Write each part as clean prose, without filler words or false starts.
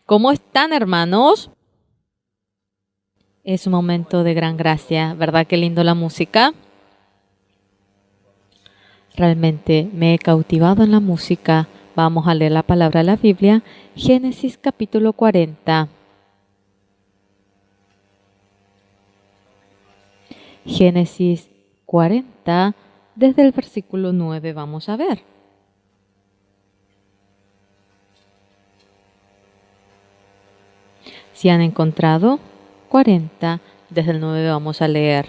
¿Cómo están, hermanos? Es un momento de gran gracia, ¿verdad? Qué lindo la música. Realmente me he cautivado en la música. Vamos a leer la palabra de la Biblia, Génesis capítulo 40. Génesis 40, desde el versículo 9 vamos a ver. Si han encontrado 40, desde el 9 vamos a leer.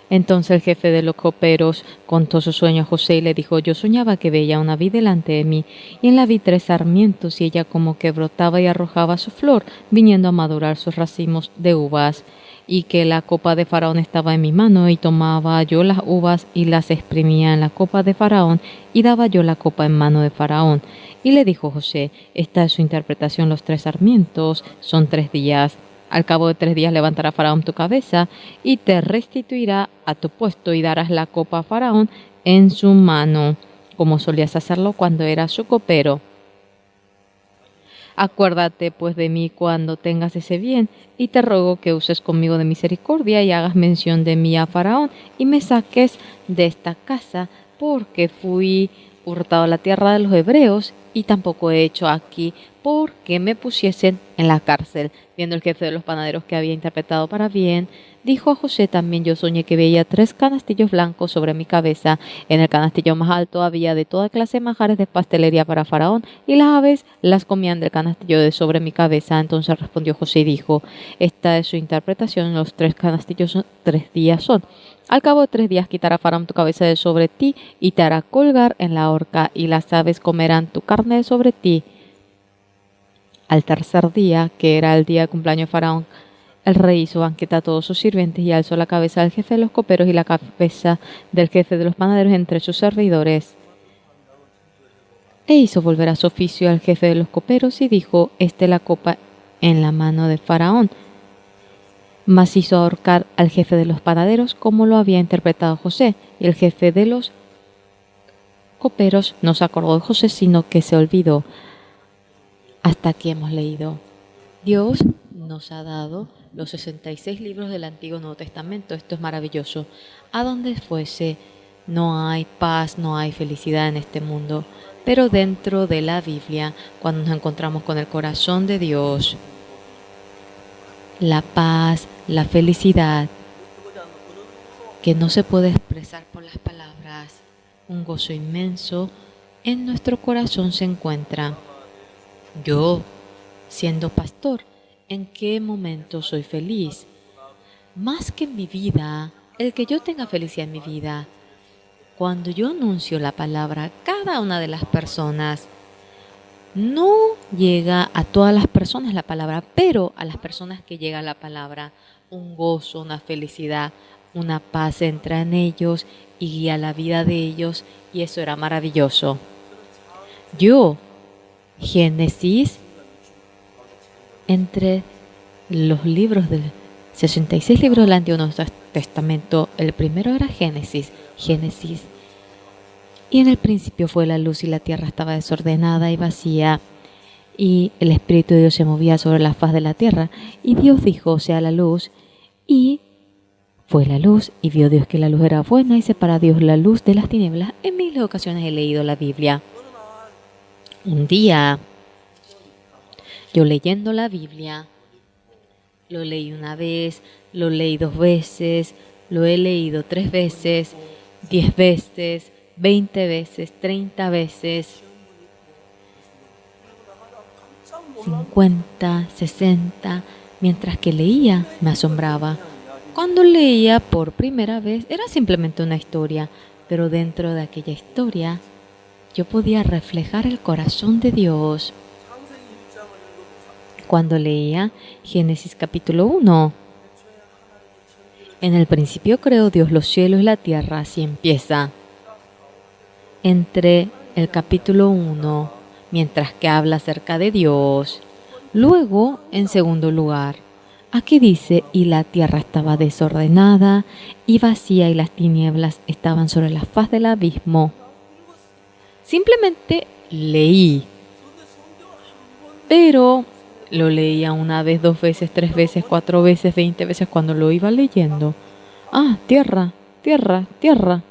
Entonces el jefe de los coperos contó su sueño a José y le dijo: yo soñaba que veía una vid delante de mí, y en la vid 3 sarmientos, y ella como que brotaba y arrojaba su flor, viniendo a madurar sus racimos de uvas, y que la copa de Faraón estaba en mi mano, y tomaba yo las uvas y las exprimía en la copa de Faraón, y daba yo la copa en mano de Faraón. Y le dijo José: esta es su interpretación, los 3 sarmientos son 3 días. Al cabo de 3 días levantará Faraón tu cabeza y te restituirá a tu puesto, y darás la copa a Faraón en su mano, como solías hacerlo cuando eras su copero. Acuérdate pues de mí cuando tengas ese bien, y te ruego que uses conmigo de misericordia y hagas mención de mí a Faraón, y me saques de esta casa, porque fui hurtado a la tierra de los hebreos, y tampoco he hecho aquí porque me pusiesen en la cárcel. Viendo el jefe de los panaderos que había interpretado para bien, dijo a José: también yo soñé que veía 3 canastillos blancos sobre mi cabeza. En el canastillo más alto había de toda clase de manjares de pastelería para Faraón, y las aves las comían del canastillo de sobre mi cabeza. Entonces respondió José y dijo: esta es su interpretación, los 3 canastillos 3 días son. Al cabo de 3 días quitará Faraón tu cabeza de sobre ti, y te hará colgar en la horca, y las aves comerán tu carne de sobre ti. Al tercer día, que era el día de cumpleaños de Faraón, el rey hizo banquete a todos sus sirvientes, y alzó la cabeza del jefe de los coperos y la cabeza del jefe de los panaderos entre sus servidores. E hizo volver a su oficio al jefe de los coperos y dijo: esta es la copa en la mano de Faraón. Mas hizo ahorcar al jefe de los panaderos, como lo había interpretado José, y el jefe de los coperos no se acordó de José, sino que se olvidó. Hasta aquí hemos leído. Dios nos ha dado los 66 libros del Antiguo y Nuevo Testamento. Esto es maravilloso. A donde fuese, no hay paz, no hay felicidad en este mundo. Pero dentro de la Biblia, cuando nos encontramos con el corazón de Dios, la paz, la felicidad, que no se puede expresar por las palabras, un gozo inmenso en nuestro corazón se encuentra. Yo, siendo pastor, ¿en qué momento soy feliz? Más que en mi vida, el que yo tenga felicidad en mi vida, cuando yo anuncio la palabra a cada una de las personas, no llega a todas las personas la palabra, pero a las personas que llega la palabra, un gozo, una felicidad, una paz entra en ellos y guía la vida de ellos, y eso era maravilloso. Yo, Génesis, entre los libros del 66 libros del Antiguo Testamento, el primero era Génesis. Y en el principio fue la luz, y la tierra estaba desordenada y vacía, y el Espíritu de Dios se movía sobre la faz de la tierra. Y Dios dijo: sea la luz, y fue la luz. Y vio Dios que la luz era buena, y separa Dios la luz de las tinieblas. En miles de ocasiones he leído la Biblia. Un día, yo leyendo la Biblia, lo leí una vez, lo leí 2 veces, lo he leído 3 veces, 10 veces, 20 veces, 30 veces, 50, 60, mientras que leía me asombraba. Cuando leía por primera vez era simplemente una historia, pero dentro de aquella historia yo podía reflejar el corazón de Dios. Cuando leía Génesis capítulo 1, en el principio creó Dios los cielos y la tierra, así empieza. Entre el capítulo 1, mientras que habla acerca de Dios. Luego, en segundo lugar, aquí dice: y la tierra estaba desordenada y vacía, y las tinieblas estaban sobre la faz del abismo. Simplemente leí. Pero lo leía una vez, 2 veces, 3 veces, 4 veces, 20 veces cuando lo iba leyendo. Ah, tierra, tierra, tierra.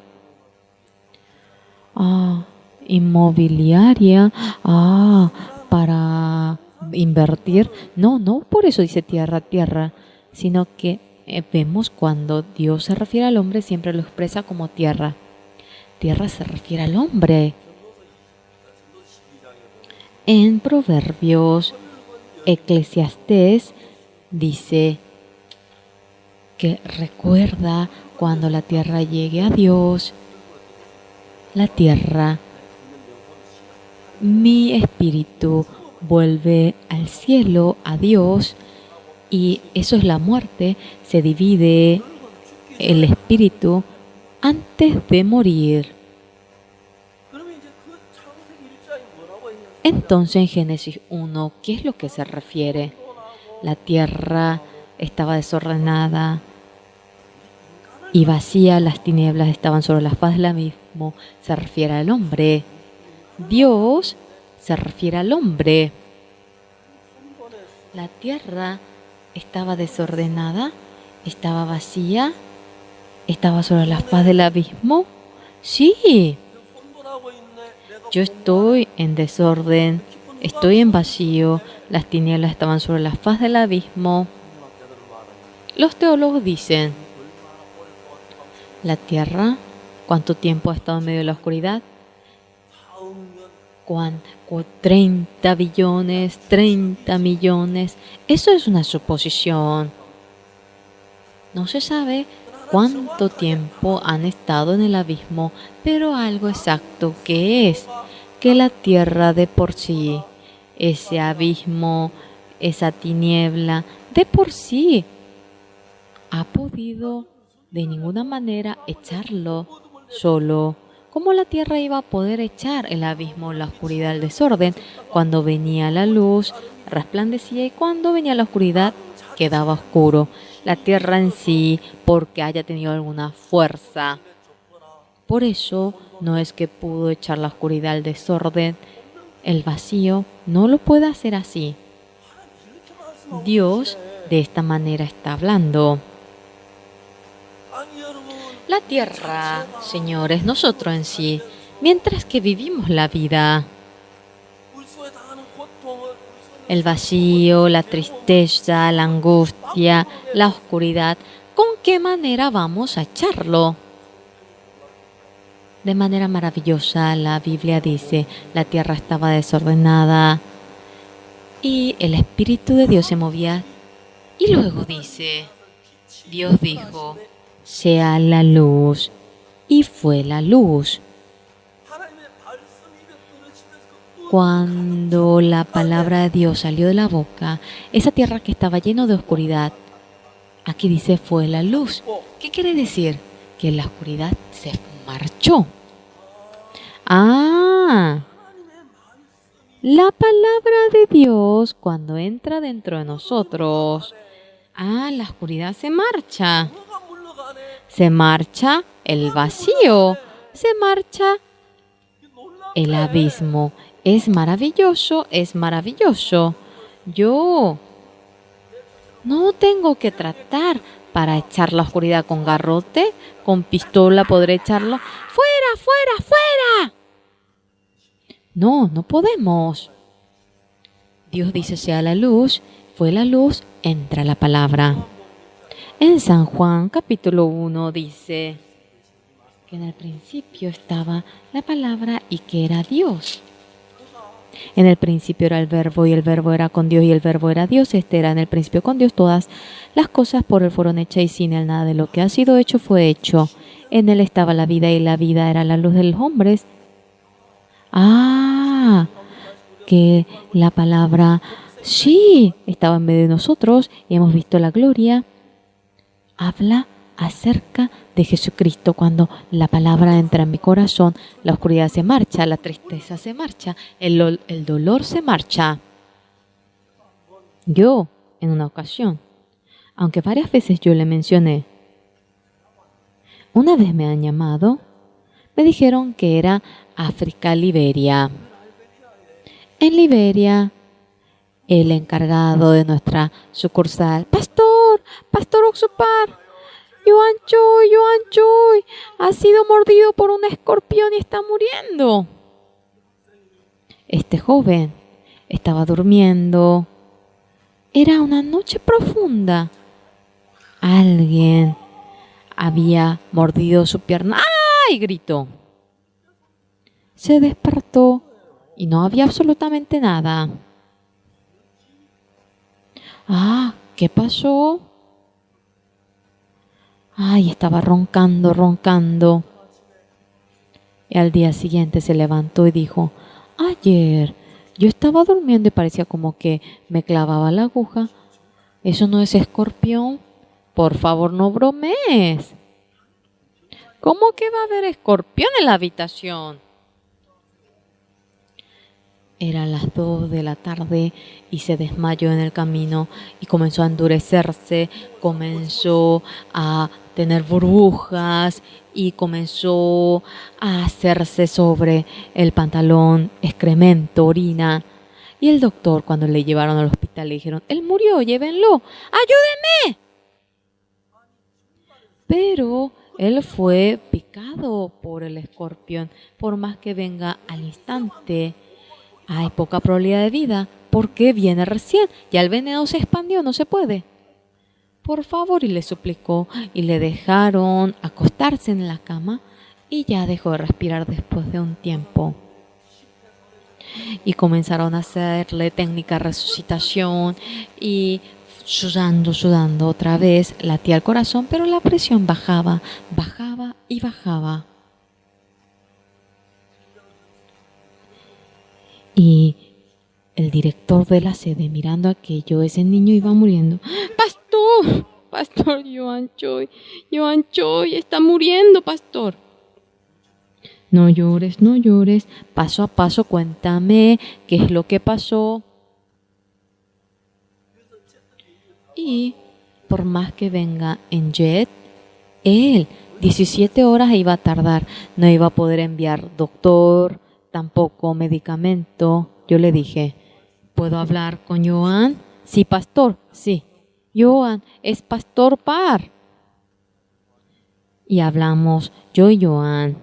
Ah, inmobiliaria. Ah, para invertir. No, no por eso dice tierra, tierra, sino que vemos cuando Dios se refiere al hombre siempre lo expresa como tierra. Tierra se refiere al hombre. En Proverbios, Eclesiastés dice que recuerda cuando la tierra llegue a Dios, la tierra, mi espíritu vuelve al cielo, a Dios, y eso es la muerte, se divide el espíritu antes de morir. Entonces en Génesis 1, ¿qué es lo que se refiere? La tierra estaba desordenada y vacía, las tinieblas estaban sobre la faz del abismo, se refiere al hombre. Dios se refiere al hombre. La tierra estaba desordenada, estaba vacía, estaba sobre la faz del abismo. Sí, yo estoy en desorden, estoy en vacío, las tinieblas estaban sobre la faz del abismo. Los teólogos dicen, la tierra, ¿cuánto tiempo ha estado en medio de la oscuridad? 30 billones, 30 millones. Eso es una suposición. No se sabe cuánto tiempo han estado en el abismo, pero algo exacto que es que la tierra de por sí, ese abismo, esa tiniebla, de por sí ha podido de ninguna manera echarlo solo. ¿Cómo la tierra iba a poder echar el abismo, la oscuridad, el desorden? Cuando venía la luz, resplandecía, y cuando venía la oscuridad, quedaba oscuro. La tierra en sí, porque haya tenido alguna fuerza. Por eso no es que pudo echar la oscuridad, el desorden, el vacío, no lo puede hacer así. Dios de esta manera está hablando. La tierra, señores, nosotros en sí, mientras que vivimos la vida, el vacío, la tristeza, la angustia, la oscuridad, ¿con qué manera vamos a echarlo? De manera maravillosa, la Biblia dice, la tierra estaba desordenada y el Espíritu de Dios se movía. Y luego dice, Dios dijo, sea la luz, y fue la luz. Cuando la palabra de Dios salió de la boca, esa tierra que estaba llena de oscuridad, aquí dice fue la luz. ¿Qué quiere decir? Que la oscuridad se marchó. Ah, la palabra de Dios cuando entra dentro de nosotros, la oscuridad se marcha. Se marcha el vacío, se marcha el abismo. Es maravilloso, es maravilloso. Yo no tengo que tratar para echar la oscuridad con garrote, con pistola podré echarlo. ¡Fuera, fuera, fuera! No, no podemos. Dios dice sea la luz, fue la luz, entra la palabra. En San Juan capítulo 1 dice que en el principio estaba la palabra y que era Dios. En el principio era el verbo y el verbo era con Dios y el verbo era Dios. Este era en el principio con Dios. Todas las cosas por él fueron hechas y sin él nada de lo que ha sido hecho fue hecho. En él estaba la vida y la vida era la luz de los hombres. Que la palabra sí estaba en medio de nosotros y hemos visto la gloria. Habla acerca de Jesucristo. Cuando la palabra entra en mi corazón, la oscuridad se marcha, la tristeza se marcha, el dolor se marcha. Yo, en una ocasión, aunque varias veces yo le mencioné, una vez me han llamado, me dijeron que era África, Liberia. En Liberia el encargado de nuestra sucursal. Pastor, Pastor Oxupar, Joan Choi, ha sido mordido por un escorpión y está muriendo. Este joven estaba durmiendo. Era una noche profunda. Alguien había mordido su pierna. ¡Ay! Gritó. Se despertó y no había absolutamente nada. Ah, ¿qué pasó? Ay, estaba roncando. Y al día siguiente se levantó y dijo, ayer yo estaba durmiendo y parecía como que me clavaba la aguja. ¿Eso no es escorpión? Por favor, no bromees. ¿Cómo que va a haber escorpión en la habitación? Eran las 2 de la tarde y se desmayó en el camino y comenzó a endurecerse, comenzó a tener burbujas y comenzó a hacerse sobre el pantalón excremento, orina. Y el doctor, cuando le llevaron al hospital, le dijeron, él murió, llévenlo, ¡ayúdenme! Pero él fue picado por el escorpión, por más que venga al instante. Hay poca probabilidad de vida porque viene recién. Ya el veneno se expandió, no se puede. Por favor, y le suplicó y le dejaron acostarse en la cama y ya dejó de respirar después de un tiempo. Y comenzaron a hacerle técnica de resucitación y sudando otra vez, latía el corazón, pero la presión bajaba y bajaba. Y el director de la sede, mirando aquello, ese niño iba muriendo. Pastor Joan Choi está muriendo, pastor. No llores, paso a paso cuéntame qué es lo que pasó. Y por más que venga en jet, él 17 horas iba a tardar, no iba a poder enviar doctor, tampoco medicamento. Yo le dije, ¿puedo hablar con Joan? Sí, pastor, sí. Joan, es Pastor Par. Y hablamos yo y Joan.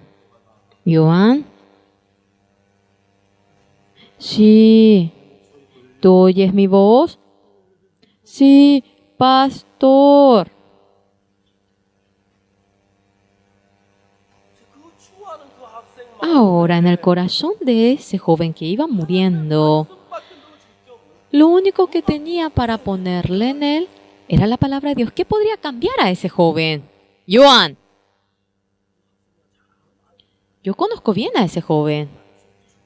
¿Joan? Sí. ¿Tú oyes mi voz? Sí, pastor. Ahora, en el corazón de ese joven que iba muriendo, lo único que tenía para ponerle en él era la palabra de Dios. ¿Qué podría cambiar a ese joven? Joan, yo conozco bien a ese joven.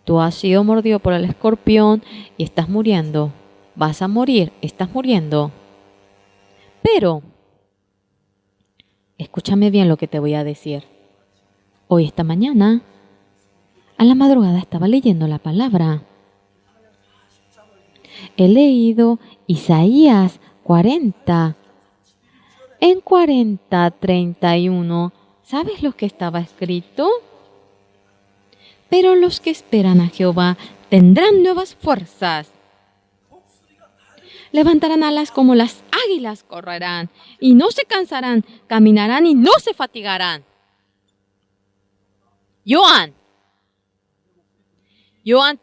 Tú has sido mordido por el escorpión y estás muriendo. Vas a morir, estás muriendo. Pero, escúchame bien lo que te voy a decir. Hoy, esta mañana, a la madrugada estaba leyendo la palabra. He leído Isaías 40. En 40:31, ¿sabes lo que estaba escrito? Pero los que esperan a Jehová tendrán nuevas fuerzas. Levantarán alas como las águilas, correrán y no se cansarán, caminarán y no se fatigarán. Joan,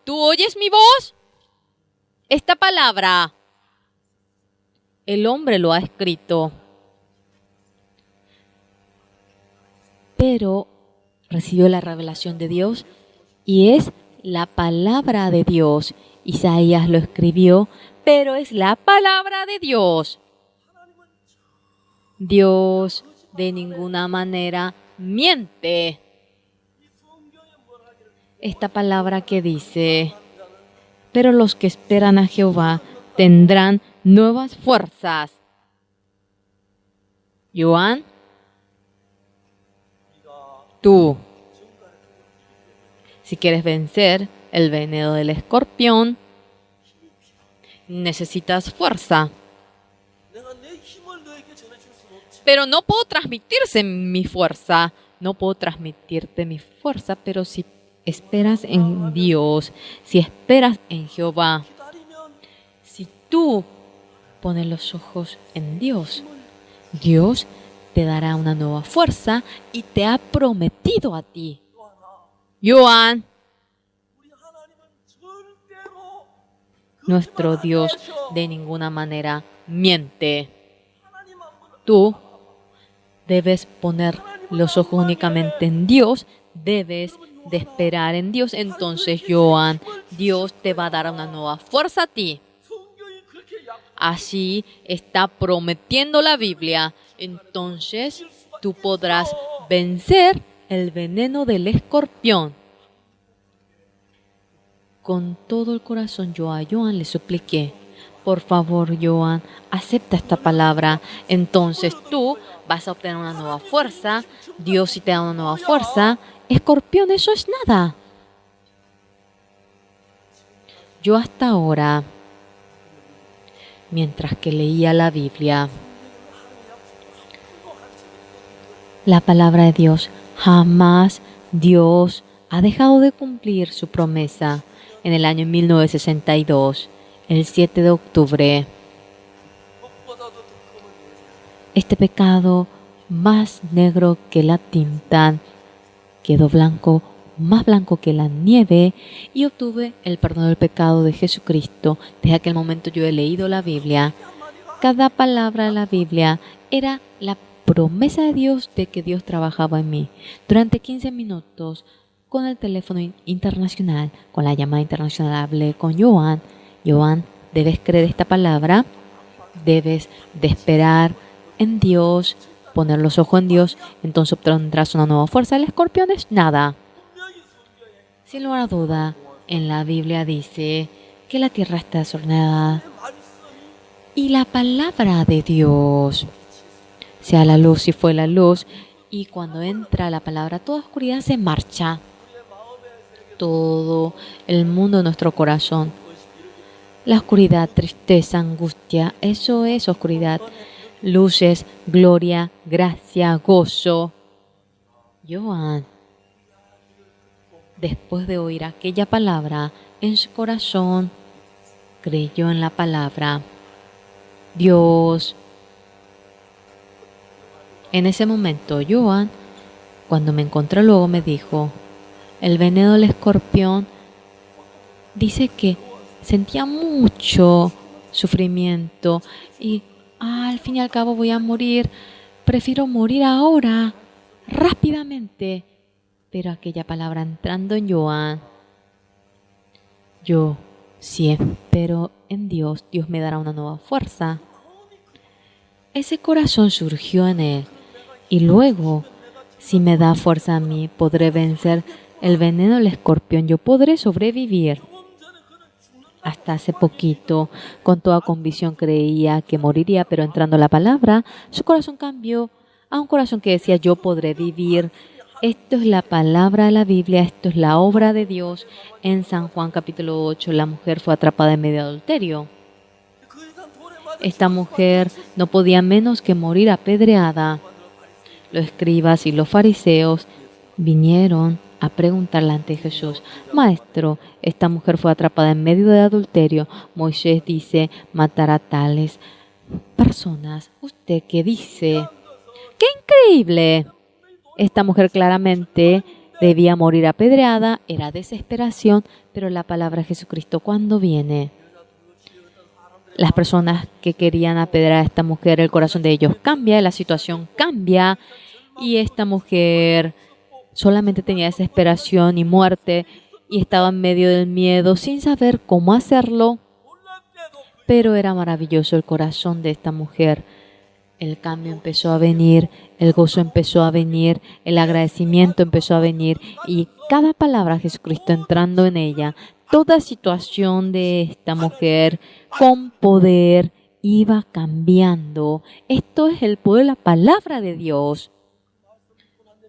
¿tú oyes mi voz? Esta palabra, el hombre lo ha escrito, pero recibió la revelación de Dios y es la palabra de Dios. Isaías lo escribió, pero es la palabra de Dios. Dios de ninguna manera miente. Esta palabra que dice, pero los que esperan a Jehová tendrán nuevas fuerzas. Joan, tú, si quieres vencer el veneno del escorpión, necesitas fuerza. Pero no puedo transmitirte mi fuerza, pero si esperas en Dios, si esperas en Jehová, si tú pones los ojos en Dios, Dios te dará una nueva fuerza y te ha prometido a ti. Joan, nuestro Dios de ninguna manera miente. Tú debes poner los ojos únicamente en Dios, debes de esperar en Dios. Entonces, Joan, Dios te va a dar una nueva fuerza a ti. Así está prometiendo la Biblia. Entonces, tú podrás vencer el veneno del escorpión. Con todo el corazón yo a Joan le supliqué, por favor, Joan, acepta esta palabra. Entonces tú vas a obtener una nueva fuerza. Dios sí te da una nueva fuerza. Escorpión, eso es nada. Yo hasta ahora, mientras que leía la Biblia, la palabra de Dios, jamás Dios ha dejado de cumplir su promesa. En el año 1962, el 7 de octubre, este pecado más negro que la tinta quedó blanco, más blanco que la nieve, y obtuve el perdón del pecado de Jesucristo. Desde aquel momento yo he leído la Biblia. Cada palabra de la Biblia era la promesa de Dios de que Dios trabajaba en mí. Durante 15 minutos, con el teléfono internacional, con la llamada internacional, hablé con Joan. Joan, debes creer esta palabra, debes de esperar en Dios, poner los ojos en Dios, entonces obtendrás una nueva fuerza. El escorpión es nada. Sin lugar a duda, en la Biblia dice que la tierra está desordenada y la palabra de Dios, sea la luz y fue la luz, y cuando entra la palabra, toda oscuridad se marcha. Todo el mundo de nuestro corazón. La oscuridad, tristeza, angustia, eso es oscuridad. Luces, gloria, gracia, gozo. Joan, después de oír aquella palabra en su corazón, creyó en la palabra. Dios. En ese momento, Joan, cuando me encontró luego, me dijo, el veneno del escorpión, dice que sentía mucho sufrimiento y al fin y al cabo voy a morir. Prefiero morir ahora, rápidamente. Pero aquella palabra entrando en Joan, yo si espero en Dios, Dios me dará una nueva fuerza. Ese corazón surgió en él y luego, si me da fuerza a mí, podré vencer el veneno del escorpión. Yo podré sobrevivir. Hasta hace poquito, con toda convicción creía que moriría, pero entrando la palabra, su corazón cambió a un corazón que decía, yo podré vivir. Esto es la palabra de la Biblia, esto es la obra de Dios. En San Juan capítulo 8, la mujer fue atrapada en medio de adulterio. Esta mujer no podía menos que morir apedreada. Los escribas y los fariseos vinieron a preguntarle ante Jesús, Maestro, esta mujer fue atrapada en medio de adulterio. Moisés dice matar a tales personas. ¿Usted qué dice? ¡Qué increíble! Esta mujer claramente debía morir apedreada, era desesperación, pero la palabra de Jesucristo, ¿cuándo viene? Las personas que querían apedrear a esta mujer, el corazón de ellos cambia, la situación cambia, y esta mujer solamente tenía desesperación y muerte, y estaba en medio del miedo sin saber cómo hacerlo. Pero era maravilloso el corazón de esta mujer. El cambio empezó a venir, el gozo empezó a venir, el agradecimiento empezó a venir, y cada palabra de Jesucristo entrando en ella, toda situación de esta mujer con poder iba cambiando. Esto es el poder de la palabra de Dios.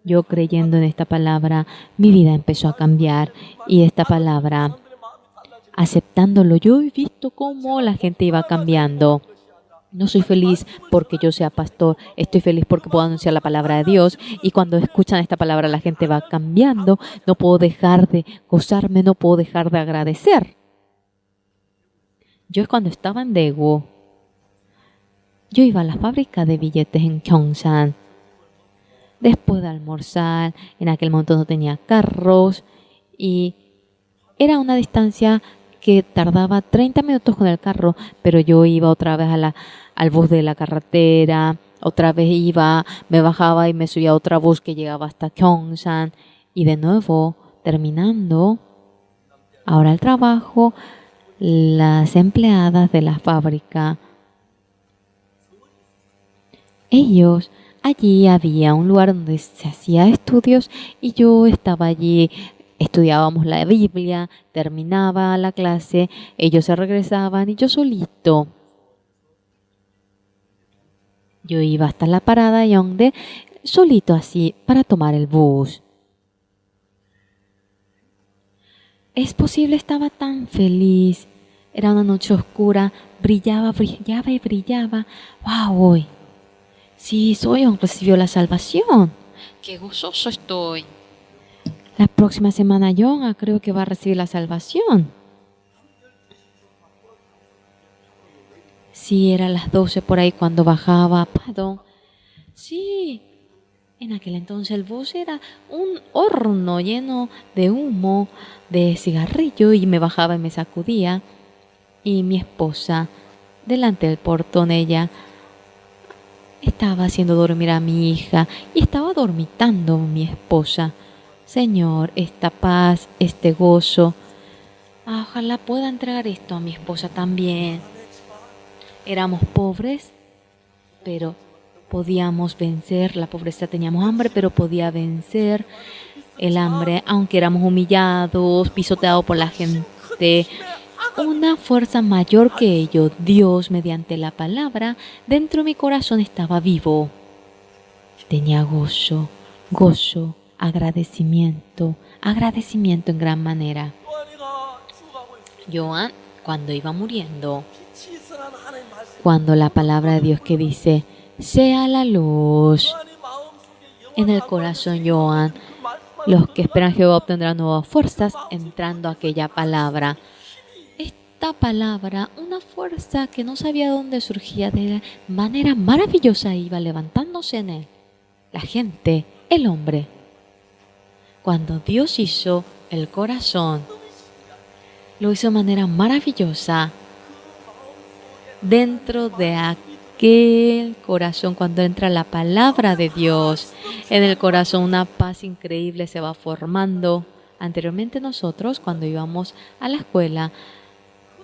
Yo creyendo en esta palabra, mi vida empezó a cambiar, y esta palabra, aceptándolo, yo he visto cómo la gente iba cambiando. No soy feliz porque yo sea pastor, estoy feliz porque puedo anunciar la palabra de Dios, y cuando escuchan esta palabra la gente va cambiando. No puedo dejar de gozarme, no puedo dejar de agradecer. Yo cuando estaba en Daegu, yo iba a la fábrica de billetes en Gyeongsan. Después de almorzar, en aquel momento no tenía carros y era una distancia que tardaba 30 minutos con el carro, pero yo iba otra vez al bus de la carretera, otra vez iba, me bajaba y me subía a otra bus que llegaba hasta Gyeongsan y de nuevo terminando. Ahora el trabajo, las empleadas de la fábrica, ellos, allí había un lugar donde se hacía estudios y yo estaba allí. Estudiábamos la Biblia, terminaba la clase, ellos se regresaban y yo solito. Yo iba hasta la parada Yongdae, solito así, para tomar el bus. Es posible, estaba tan feliz. Era una noche oscura, brillaba, brillaba y brillaba. ¡Wow! Hoy. Sí, Soyeon recibió la salvación. ¡Qué gozoso estoy! La próxima semana Yonga creo que va a recibir la salvación. Sí, era las 12 por ahí cuando bajaba. Perdón. Sí, en aquel entonces el bus era un horno lleno de humo, de cigarrillo y me bajaba y me sacudía. Y mi esposa, delante del portón, ella estaba haciendo dormir a mi hija y estaba dormitando mi esposa. Señor, esta paz, este gozo, ojalá pueda entregar esto a mi esposa también. Éramos pobres, pero podíamos vencer la pobreza. Teníamos hambre, pero podía vencer el hambre, aunque éramos humillados, pisoteados por la gente. Una fuerza mayor que ello, Dios, mediante la palabra, dentro de mi corazón estaba vivo. Tenía gozo, gozo, agradecimiento, agradecimiento en gran manera. Joan, cuando iba muriendo, cuando la palabra de Dios que dice, sea la luz, en el corazón Joan, los que esperan a Jehová obtendrán nuevas fuerzas, entrando a aquella palabra. Esta palabra, una fuerza que no sabía dónde surgía, de manera maravillosa iba levantándose en él. La gente, el hombre. Cuando Dios hizo el corazón, lo hizo de manera maravillosa. Dentro de aquel corazón, cuando entra la palabra de Dios, en el corazón una paz increíble se va formando. Anteriormente nosotros, cuando íbamos a la escuela,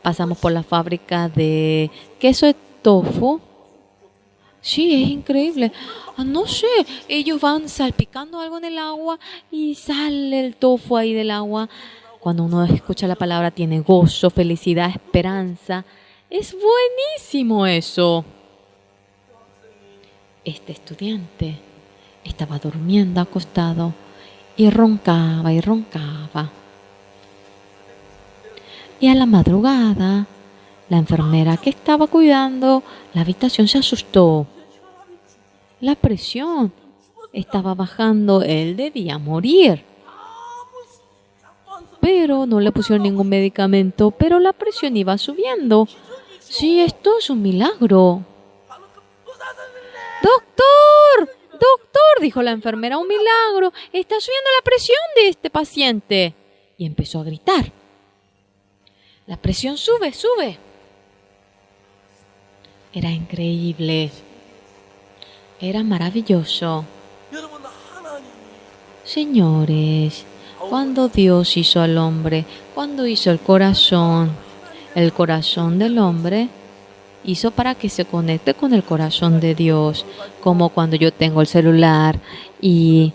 pasamos por la fábrica de queso de tofu. Sí, es increíble. No sé, ellos van salpicando algo en el agua y sale el tofu ahí del agua. Cuando uno escucha la palabra tiene gozo, felicidad, esperanza. Es buenísimo eso. Este estudiante estaba durmiendo acostado y roncaba y roncaba. Y a la madrugada, la enfermera que estaba cuidando la habitación se asustó. La presión estaba bajando, él debía morir. Pero no le pusieron ningún medicamento, pero la presión iba subiendo. Sí, esto es un milagro. ¡Doctor! ¡Doctor!, dijo la enfermera, ¡un milagro! Está subiendo la presión de este paciente. Y empezó a gritar. La presión sube, sube. Era increíble. Era maravilloso. Señores, cuando Dios hizo al hombre, cuando hizo el corazón del hombre, hizo para que se conecte con el corazón de Dios, como cuando yo tengo el celular y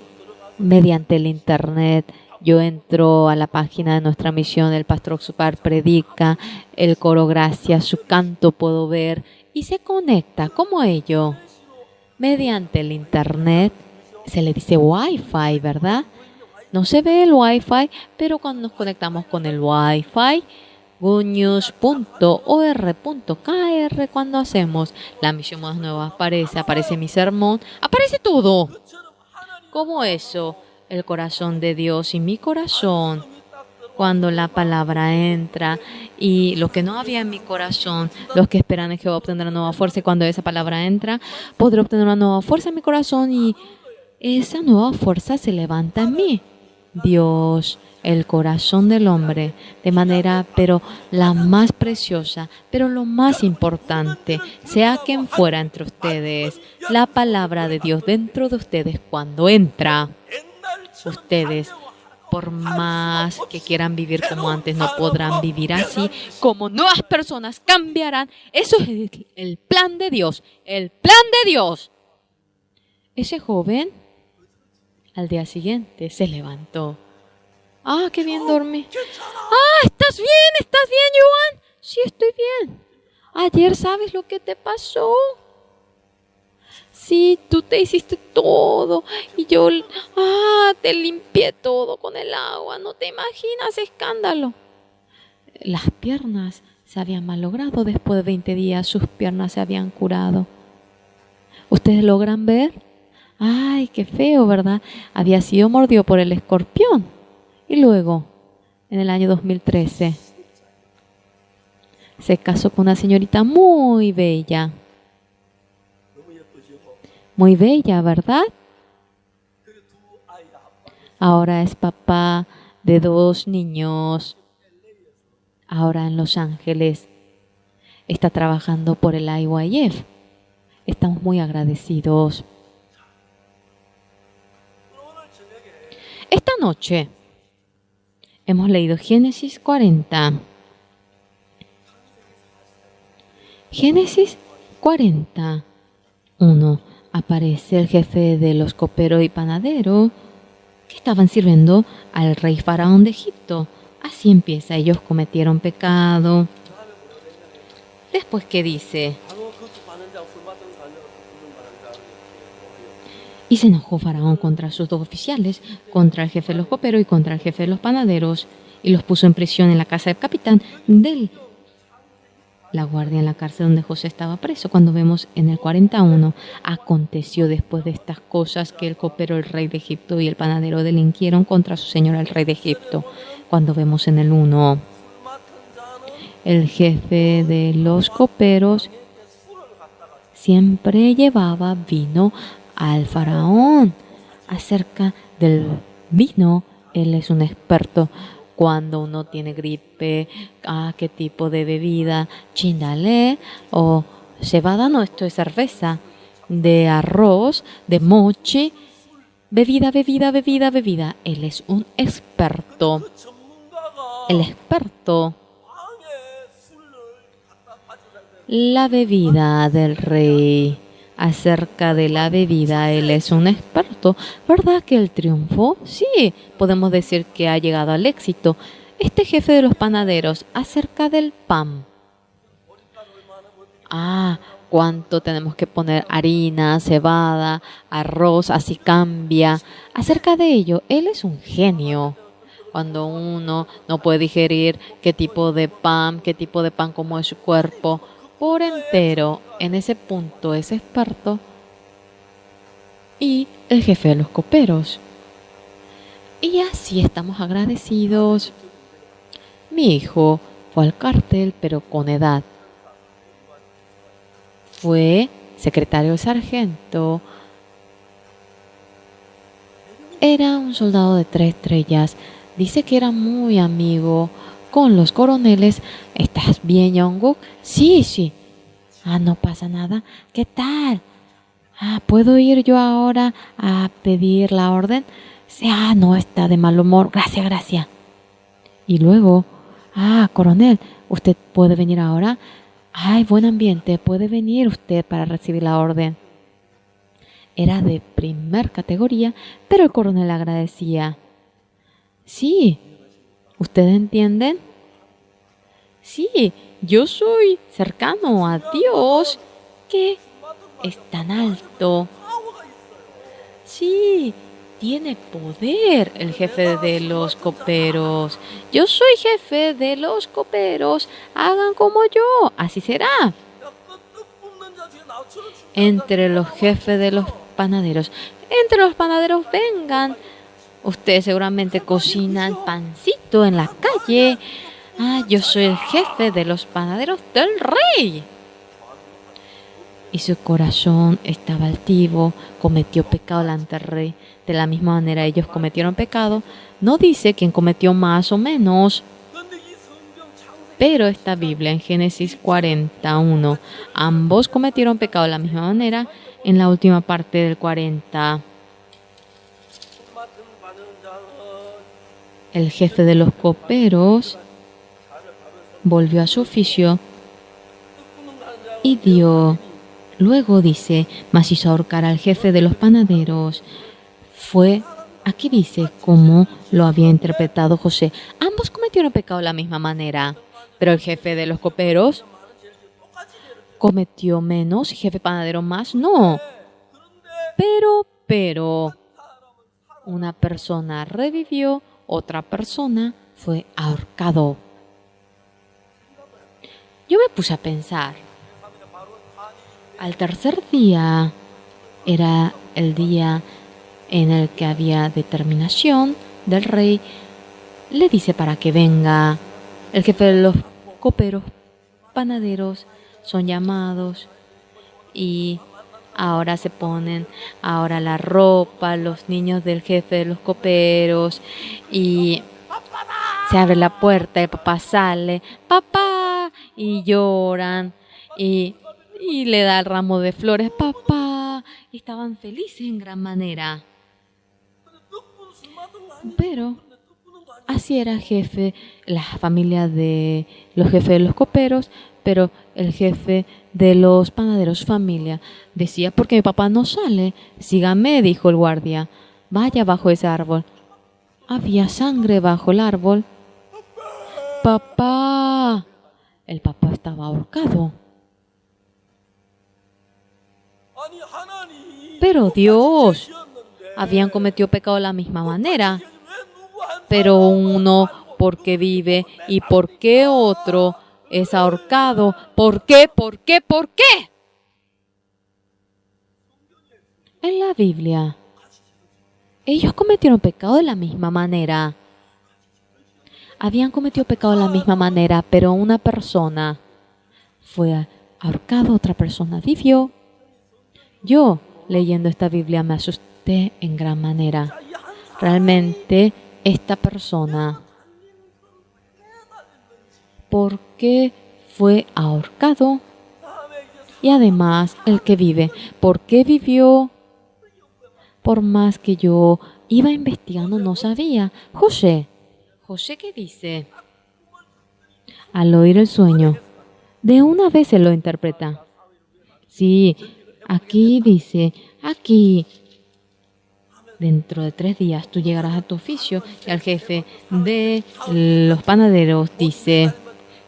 mediante el internet yo entro a la página de nuestra misión, el pastor Oxupar predica, el coro gracias, su canto puedo ver y se conecta. ¿Cómo ello? Mediante el internet, se le dice Wi-Fi, ¿verdad? No se ve el Wi-Fi, pero cuando nos conectamos con el Wi-Fi, goodnews.or.kr, cuando hacemos la misión más nueva, aparece mi sermón, aparece todo. ¿Cómo eso? El corazón de Dios y mi corazón cuando la palabra entra y lo que no había en mi corazón, los que esperan en Jehová obtendrán nueva fuerza y cuando esa palabra entra, podré obtener una nueva fuerza en mi corazón y esa nueva fuerza se levanta en mí. Dios, el corazón del hombre, de manera, pero la más preciosa, pero lo más importante, sea quien fuera entre ustedes, la palabra de Dios dentro de ustedes cuando entra, ustedes, por más que quieran vivir como antes, no podrán vivir así. Como nuevas personas cambiarán. Eso es el plan de Dios. El plan de Dios. Ese joven al día siguiente se levantó. Ah, qué bien dormí. Ah, ¿estás bien, Joan? Sí, estoy bien. Ayer, ¿sabes lo que te pasó? Sí, tú te hiciste todo y yo te limpié todo con el agua. No te imaginas, escándalo. Las piernas se habían malogrado. Después de 20 días sus piernas se habían curado. ¿Ustedes logran ver? Ay, qué feo, ¿verdad? Había sido mordido por el escorpión. Y luego, en el año 2013, se casó con una señorita muy bella. Muy bella, ¿verdad? Ahora es papá de 2 niños. Ahora en Los Ángeles. Está trabajando por el IYF. Estamos muy agradecidos. Esta noche hemos leído Génesis 40. Génesis 41. Aparece el jefe de los coperos y panaderos que estaban sirviendo al rey faraón de Egipto. Así empieza. Ellos cometieron pecado. Después, ¿qué dice? Y se enojó Faraón contra sus 2 oficiales, contra el jefe de los coperos y contra el jefe de los panaderos, y los puso en prisión en la casa del capitán de la guardia, en la cárcel donde José estaba preso. Cuando vemos en el 41, aconteció después de estas cosas que el copero, el rey de Egipto, y el panadero delinquieron contra su señor, el rey de Egipto. Cuando vemos en el 1, el jefe de los coperos siempre llevaba vino al faraón. Acerca del vino, él es un experto. Cuando uno tiene gripe, qué tipo de bebida, chindalé o cebada, no, esto es cerveza, de arroz, de mochi, bebida. Él es un experto. El experto. La bebida del rey. Acerca de la bebida, él es un experto. ¿Verdad que él triunfó? Sí, podemos decir que ha llegado al éxito. Este jefe de los panaderos, acerca del pan. ¿Cuánto tenemos que poner? Harina, cebada, arroz, así cambia. Acerca de ello, él es un genio. Cuando uno no puede digerir qué tipo de pan como es su cuerpo, por entero, en ese punto es experto. Y el jefe de los coperos. Y así estamos agradecidos. Mi hijo fue al cartel, pero con edad. Fue secretario de sargento. Era un soldado de 3 estrellas. Dice que era muy amigo con los coroneles. ¿Estás bien, Jungkook? Sí. No pasa nada. ¿Qué tal? ¿Puedo ir yo ahora a pedir la orden? Sí, no, está de mal humor. Gracias. Y luego, coronel, ¿usted puede venir ahora? Buen ambiente. ¿Puede venir usted para recibir la orden? Era de primer categoría, pero el coronel agradecía. Sí. ¿Ustedes entienden? Sí, yo soy cercano a Dios, que es tan alto. Sí, tiene poder el jefe de los coperos. Yo soy jefe de los coperos, hagan como yo, así será. Entre los jefes de los panaderos, vengan, Ustedes seguramente cocinan pancito en la calle. Ah, yo soy el jefe de los panaderos del rey. Y su corazón estaba altivo, cometió pecado delante del rey. De la misma manera ellos cometieron pecado. No dice quién cometió más o menos. Pero esta Biblia en Génesis 41, ambos cometieron pecado de la misma manera. En la última parte del 40, el jefe de los coperos volvió a su oficio y luego dice, mas hizo ahorcar al jefe de los panaderos. Aquí dice cómo lo había interpretado José. Ambos cometieron pecado de la misma manera, pero el jefe de los coperos cometió menos y jefe panadero más, no. Pero, una persona revivió, otra persona fue ahorcado. Yo me puse a pensar. Al tercer día era el día en el que había determinación del rey. Le dice para que venga. El jefe de los coperos, panaderos, son llamados y ahora se ponen la ropa, los niños del jefe de los coperos, y se abre la puerta, el papá sale, papá, y lloran, y le da el ramo de flores, papá, y estaban felices en gran manera. Pero así era la familia de los jefes de los coperos, pero el jefe de los panaderos familia decía, porque mi papá no sale, sígame, dijo el guardia, vaya bajo ese árbol. Había sangre bajo el árbol. Papá, el papá estaba ahorcado. Pero Dios, habían cometido pecado de la misma manera. Pero uno porque vive y por qué otro es ahorcado. ¿Por qué? ¿Por qué? ¿Por qué? En la Biblia, ellos cometieron pecado de la misma manera. Habían cometido pecado de la misma manera, pero una persona fue ahorcado, otra persona vivió. Yo, leyendo esta Biblia, me asusté en gran manera. Realmente, esta persona, ¿por qué fue ahorcado? Y además, el que vive, ¿por qué vivió? Por más que yo iba investigando, no sabía. José, ¿qué dice? Al oír el sueño, de una vez se lo interpreta. Sí, aquí dice, dentro de 3 días tú llegarás a tu oficio. Y al jefe de los panaderos dice,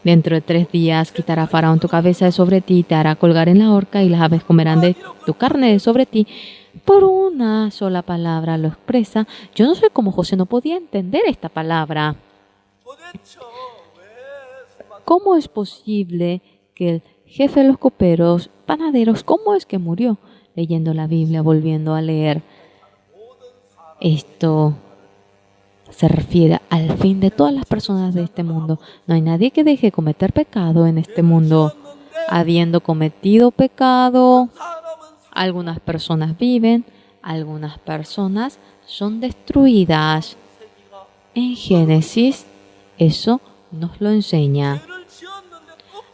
dentro de 3 días quitará Faraón tu cabeza de sobre ti, te hará colgar en la horca y las aves comerán de tu carne de sobre ti. Por una sola palabra lo expresa. Yo no sé cómo José no podía entender esta palabra. ¿Cómo es posible que el jefe de los coperos, panaderos, cómo es que murió? Leyendo la Biblia, volviendo a leer. Esto se refiere al fin de todas las personas de este mundo. No hay nadie que deje de cometer pecado en este mundo. Habiendo cometido pecado, algunas personas viven, algunas personas son destruidas. En Génesis, eso nos lo enseña.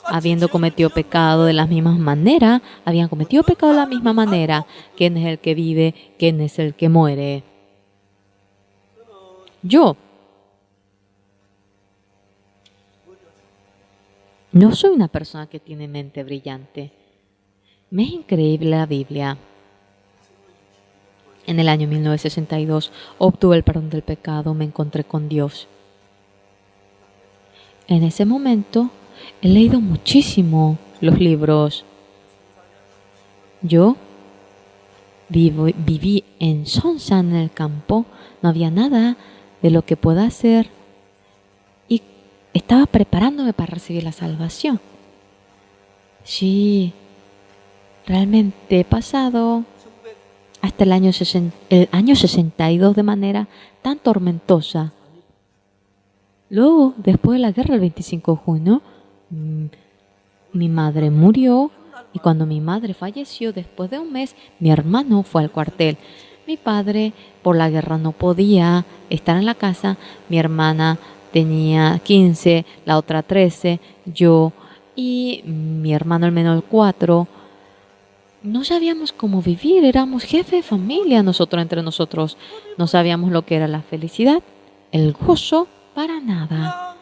Habiendo cometido pecado de la misma manera, habían cometido pecado de la misma manera. ¿Quién es el que vive? ¿Quién es el que muere? Yo no soy una persona que tiene mente brillante. Me es increíble la Biblia. En el año 1962 obtuve el perdón del pecado, me encontré con Dios. En ese momento he leído muchísimo los libros. Yo viví en Sonsan, en el campo, no había nada de lo que pueda hacer y estaba preparándome para recibir la salvación. Sí, realmente he pasado hasta el año 62 de manera tan tormentosa. Luego, después de la guerra del 25 de junio, mi madre murió y cuando mi madre falleció, después de un mes, mi hermano fue al cuartel. Mi padre por la guerra no podía estar en la casa, mi hermana tenía 15, la otra 13, yo y mi hermano el menor 4. No sabíamos cómo vivir, éramos jefe de familia nosotros entre nosotros. No sabíamos lo que era la felicidad, el gozo, para nada.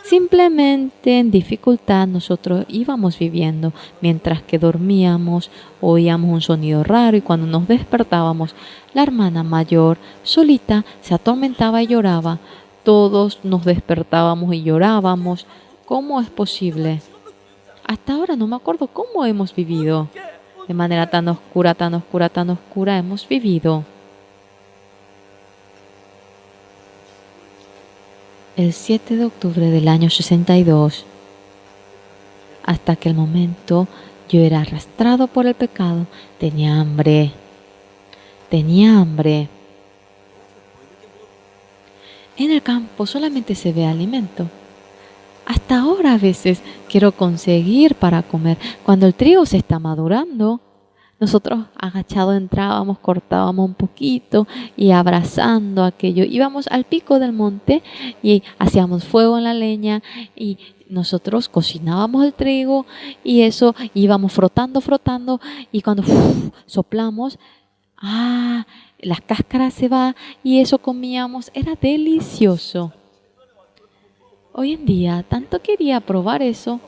Simplemente en dificultad nosotros íbamos viviendo. Mientras que dormíamos, oíamos un sonido raro y cuando nos despertábamos, la hermana mayor, solita, se atormentaba y lloraba. Todos nos despertábamos y llorábamos. ¿Cómo es posible? Hasta ahora no me acuerdo cómo hemos vivido. De manera tan oscura, tan oscura, tan oscura hemos vivido. El 7 de octubre del año 62, hasta aquel momento yo era arrastrado por el pecado, tenía hambre. En el campo solamente se ve alimento. Hasta ahora a veces quiero conseguir para comer. Cuando el trigo se está madurando, nosotros agachados entrábamos, cortábamos un poquito y abrazando aquello. Íbamos al pico del monte y hacíamos fuego en la leña y nosotros cocinábamos el trigo y eso íbamos frotando y cuando soplamos, la cáscara se va y eso comíamos. Era delicioso. Hoy en día, tanto quería probar eso.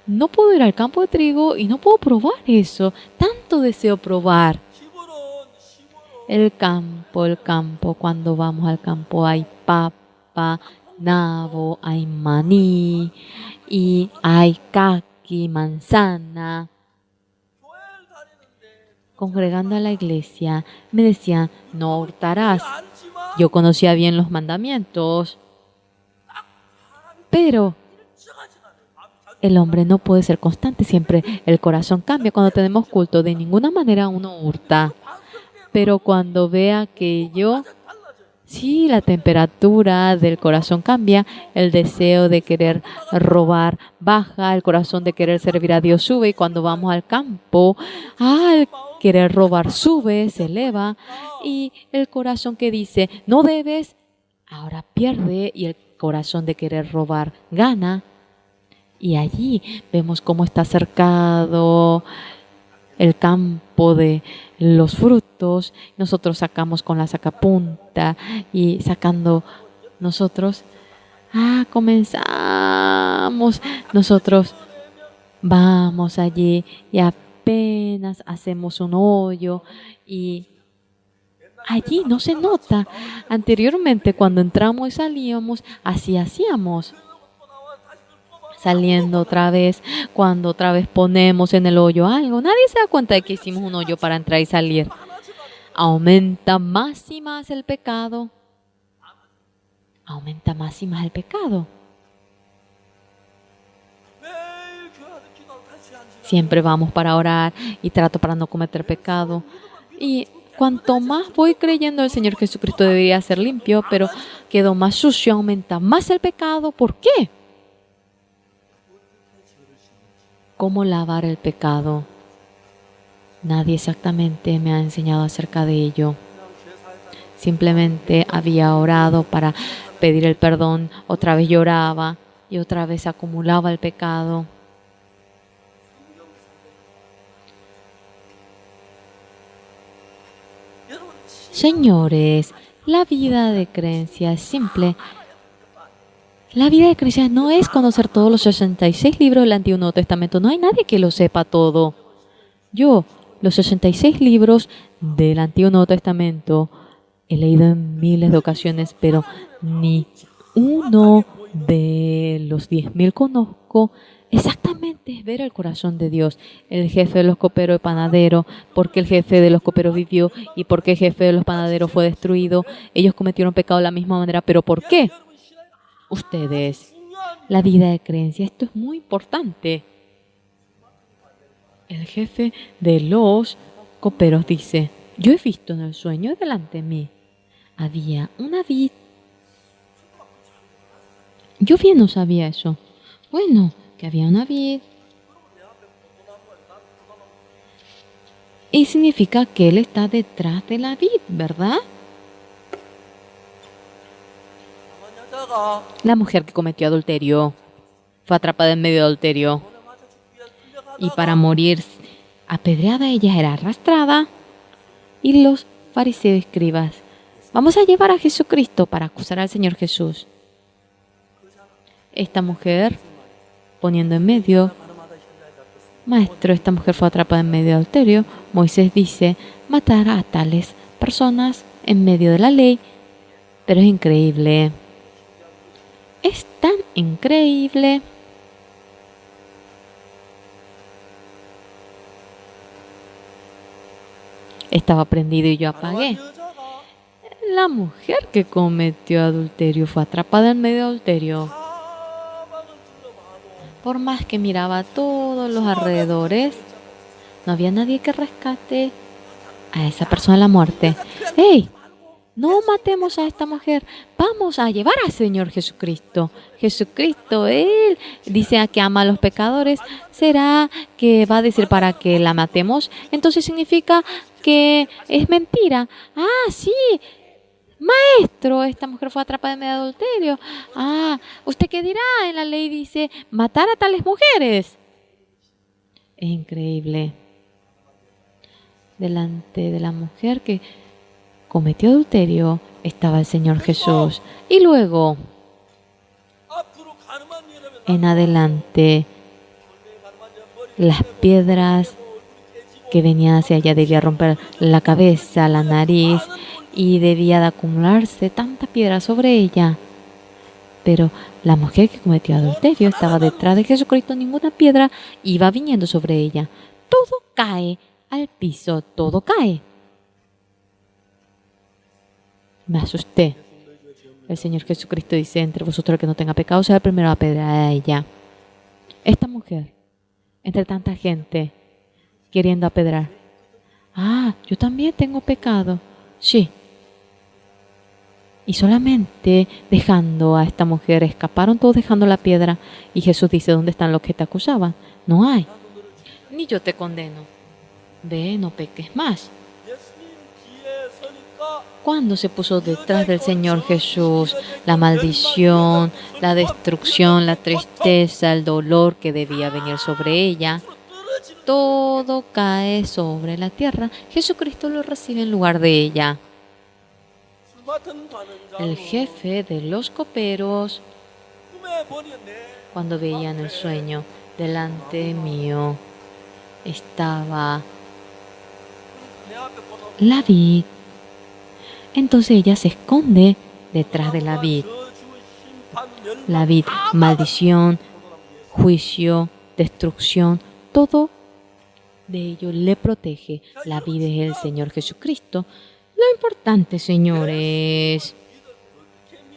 No puedo ir al campo de trigo y no puedo probar eso. Tanto deseo probar. El campo. Cuando vamos al campo hay papa, nabo, hay maní y hay caqui, manzana. Congregando a la iglesia, me decían, no hurtarás. Yo conocía bien los mandamientos. Pero el hombre no puede ser constante, siempre el corazón cambia. Cuando tenemos culto, de ninguna manera uno hurta. Pero cuando vea que sí, la temperatura del corazón cambia, el deseo de querer robar baja, el corazón de querer servir a Dios sube y cuando vamos al campo, el querer robar sube, se eleva y el corazón que dice no debes, ahora pierde y el corazón de querer robar gana. Y allí vemos cómo está cercado el campo de los frutos. Nosotros sacamos con la sacapunta y sacando nosotros, comenzamos. Nosotros vamos allí y apenas hacemos un hoyo y allí no se nota. Anteriormente cuando entramos y salíamos, así hacíamos. Saliendo otra vez, cuando otra vez ponemos en el hoyo algo, nadie se da cuenta de que hicimos un hoyo para entrar y salir. Aumenta más y más el pecado. Aumenta más y más el pecado. Siempre vamos para orar y trato para no cometer pecado. Y cuanto más voy creyendo el Señor Jesucristo debería ser limpio, pero quedo más sucio, aumenta más el pecado. ¿Por qué? ¿Cómo lavar el pecado? Nadie exactamente me ha enseñado acerca de ello. Simplemente había orado para pedir el perdón, otra vez lloraba y otra vez acumulaba el pecado. Señores, la vida de creencia es simple. La vida de creencia no es conocer todos los 66 libros del Antiguo y Nuevo Testamento. No hay nadie que lo sepa todo. Yo, los 66 libros del Antiguo y Nuevo Testamento, he leído en miles de ocasiones, pero ni uno de los 10.000 conozco. Exactamente es ver el corazón de Dios. El jefe de los coperos es panadero, porque el jefe de los coperos vivió y porque el jefe de los panaderos fue destruido. Ellos cometieron pecado de la misma manera, pero ¿por qué? Ustedes, la vida de creencia, esto es muy importante. El jefe de los coperos dice, Yo he visto en el sueño delante de mí. Había una vid. Yo bien no sabía eso. Bueno, que había una vid. Y significa que él está detrás de la vid, ¿verdad? La mujer que cometió adulterio fue atrapada en medio de adulterio. Y para morir apedreada, ella era arrastrada. Y los fariseos y escribas, vamos a llevar a Jesucristo para acusar al Señor Jesús. Esta mujer, poniendo en medio, maestro, esta mujer fue atrapada en medio de adulterio. Moisés dice, matar a tales personas en medio de la ley. Pero es increíble. Es tan increíble. Estaba prendido y yo apagué. La mujer que cometió adulterio fue atrapada en medio de adulterio. Por más que miraba a todos los alrededores, no había nadie que rescate a esa persona de la muerte. ¡Hey! No matemos a esta mujer. Vamos a llevar al Señor Jesucristo. Jesucristo, Él dice que ama a los pecadores. ¿Será que va a decir para que la matemos? Entonces significa que es mentira. Ah, sí. Maestro, esta mujer fue atrapada en medio de adulterio. Ah, ¿usted qué dirá? En la ley dice matar a tales mujeres. Es increíble. Delante de la mujer que cometió adulterio estaba el Señor Jesús. Y luego, en adelante, las piedras que venían hacia allá debía romper la cabeza, la nariz, y debía de acumularse tanta piedra sobre ella. Pero la mujer que cometió adulterio estaba detrás de Jesucristo. Ninguna piedra iba viniendo sobre ella. Todo cae al piso, todo cae. Me asusté. El Señor Jesucristo dice, entre vosotros el que no tenga pecado sea el primero a apedrear a ella. Esta mujer, entre tanta gente, queriendo apedrear. Ah, yo también tengo pecado. Sí. Y solamente dejando a esta mujer, escaparon todos dejando la piedra. Y Jesús dice, ¿dónde están los que te acusaban? No hay. Ni yo te condeno. Ve, no peques más. Cuando se puso detrás del Señor Jesús, la maldición, la destrucción, la tristeza, el dolor que debía venir sobre ella, todo cae sobre la tierra. Jesucristo lo recibe en lugar de ella. El jefe de los coperos, cuando veía en el sueño, delante mío estaba la vid. Entonces ella se esconde detrás de la vid. La vid, maldición, juicio, destrucción, todo de ello le protege. La vid es el Señor Jesucristo. Lo importante, señores,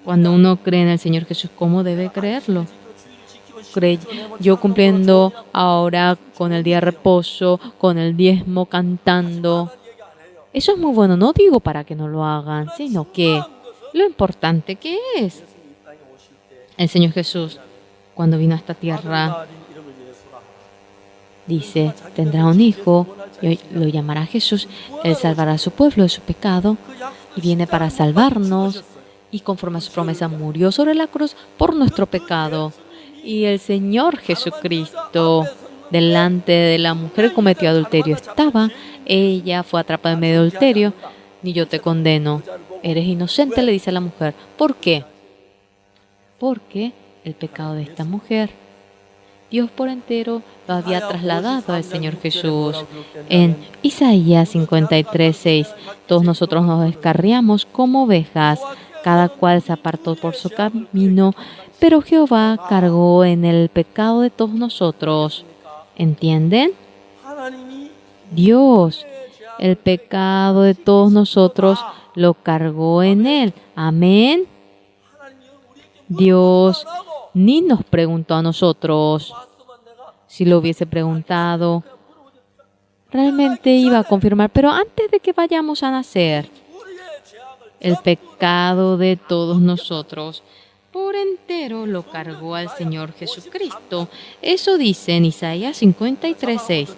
cuando uno cree en el Señor Jesús, ¿cómo debe creerlo? Yo cumpliendo ahora con el día de reposo, con el diezmo, cantando. Eso es muy bueno, no digo para que no lo hagan, sino que lo importante que es. El Señor Jesús, cuando vino a esta tierra, dice, tendrá un hijo, y lo llamará Jesús, Él salvará a su pueblo de su pecado, y viene para salvarnos, y conforme a su promesa murió sobre la cruz por nuestro pecado. Y el Señor Jesucristo, delante de la mujer que cometió adulterio estaba. Ella fue atrapada en medio de adulterio. Ni yo te condeno. Eres inocente, le dice a la mujer. ¿Por qué? Porque el pecado de esta mujer, Dios por entero lo había trasladado al Señor Jesús. En Isaías 53:6, todos nosotros nos descarriamos como ovejas, cada cual se apartó por su camino, pero Jehová cargó en el pecado de todos nosotros. ¿Entienden? Dios, el pecado de todos nosotros lo cargó en Él. Amén. Dios ni nos preguntó a nosotros. Si lo hubiese preguntado, realmente iba a confirmar. Pero antes de que vayamos a nacer, el pecado de todos nosotros por entero lo cargó al Señor Jesucristo. Eso dice en Isaías 53:6.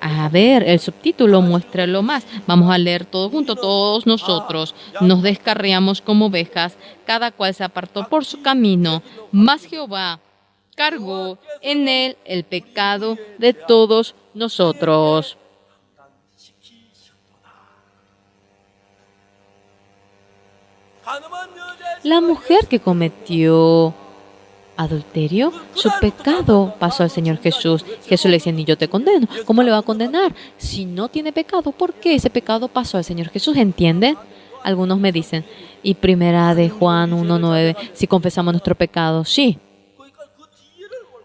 A ver, el subtítulo muéstralo más. Vamos a leer todo junto. Todos nosotros nos descarriamos como ovejas, cada cual se apartó por su camino, mas Jehová cargó en él el pecado de todos nosotros. La mujer que cometió adulterio, su pecado pasó al Señor Jesús. Jesús le decía, ni yo te condeno. ¿Cómo le va a condenar? Si no tiene pecado, ¿por qué ese pecado pasó al Señor Jesús? ¿Entienden? Algunos me dicen, y primera de Juan 1:9, si confesamos nuestro pecado, sí.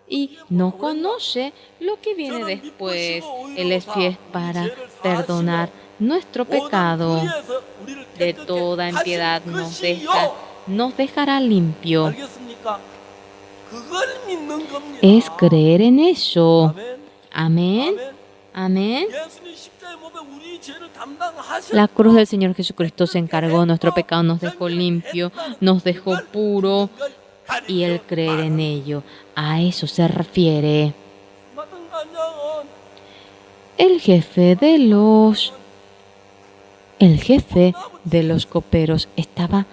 Y no conoce lo que viene después. Él es fiel para perdonar nuestro pecado. De toda impiedad nos dejará limpio. Es creer en eso. Amén. Amén. La cruz del Señor Jesucristo se encargó de nuestro pecado, nos dejó limpio, nos dejó puro, y el creer en ello. A eso se refiere. El jefe de los coperos estaba